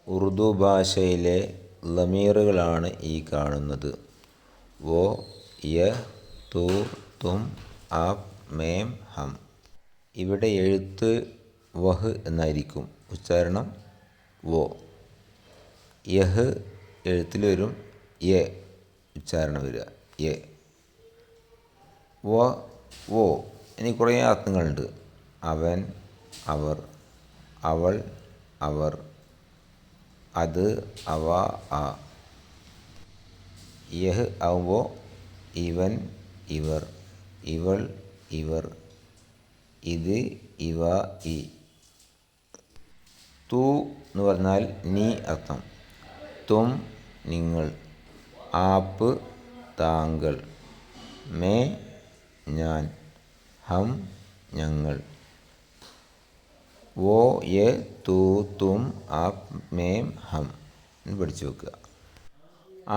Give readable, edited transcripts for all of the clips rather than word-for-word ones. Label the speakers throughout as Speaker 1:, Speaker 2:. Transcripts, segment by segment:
Speaker 1: ഉറുദു ഭാഷയിലെ ലമീറുകളാണ് ഈ കാണുന്നത്. വോ, യ, തു, തും, ആപ്, മേം, ഹം. ഇവിടെ എഴുത്ത് വഹ് എന്നായിരിക്കും. ഉച്ചാരണം വോ. യഹ് എഴുത്തിൽ വരും, യ ഉച്ചാരണം വരിക, യ. വ, വോ. ഇനി കുറേ അർത്ഥങ്ങളുണ്ട്. അവൻ, അവർ, അവൾ, അവർ, അത്, അവ, ആ. യഹ് ആവുമ്പോൾ ഇവൻ, ഇവർ, ഇവൾ, ഇവർ, ഇത്, ഇവ, ഈ. തു എന്ന് പറഞ്ഞാൽ നീ അർത്ഥം. തും നിങ്ങൾ, ആപ്പ് താങ്കൾ, മേ ഞാൻ, ഹം ഞങ്ങൾ. വോ, യ, തു, തും, ആപ്, മേം, ഹം എന്ന് പഠിച്ചു വെക്കുക.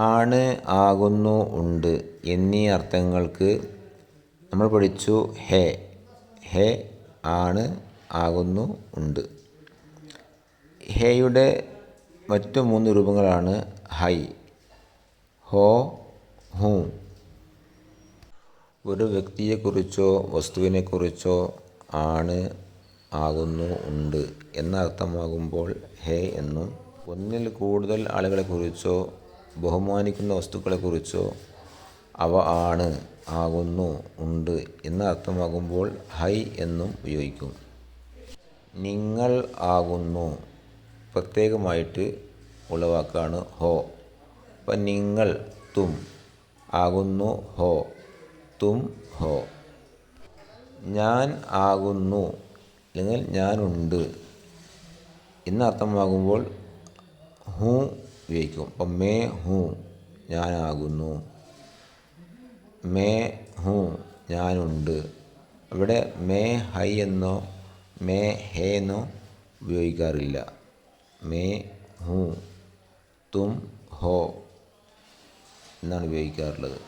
Speaker 1: ആണ്, ആകുന്നു, ഉണ്ട് എന്നീ അർത്ഥങ്ങൾക്ക് നമ്മൾ പഠിച്ചു ഹേ. ഹേ ആണ്, ആകുന്നു, ഉണ്ട്. ഹേയുടെ മറ്റു 3 രൂപങ്ങളാണ് ഹൈ, ഹോ, ഹൂ. ഒരു വ്യക്തിയെക്കുറിച്ചോ വസ്തുവിനെക്കുറിച്ചോ ആണ്, ആകുന്നു, ഉണ്ട് എന്ന അർത്ഥമാകുമ്പോൾ ഹേ എന്നും, ഒന്നിൽ കൂടുതൽ ആളുകളെക്കുറിച്ചോ ബഹുമാനിക്കുന്ന വസ്തുക്കളെക്കുറിച്ചോ അവ ആണ്, ആകുന്നു, ഉണ്ട് എന്ന അർത്ഥമാകുമ്പോൾ ഹൈ എന്നും ഉപയോഗിക്കും. നിങ്ങൾ ആകുന്നു പ്രത്യേകമായിട്ട് ഉള്ള വാക്കാണ് ഹോ. അപ്പം നിങ്ങൾ, തും, ആകുന്നു, ഹോ, തും, ഹോ. ഞാൻ ആകുന്നു അല്ലെങ്കിൽ ഞാനുണ്ട് എന്ന അർത്ഥമാകുമ്പോൾ ഹൂ ഉപയോഗിക്കും. അപ്പം മേ ഹൂ ഞാനാകുന്നു, മേ ഹൂ ഞാനുണ്ട്. ഇവിടെ മേ ഹൈ എന്നോ മേ ഹേ എന്നോ ഉപയോഗിക്കാറില്ല. മേ ഹൂ, തും, ഹോ എന്നാണ് ഉപയോഗിക്കാറുള്ളത്.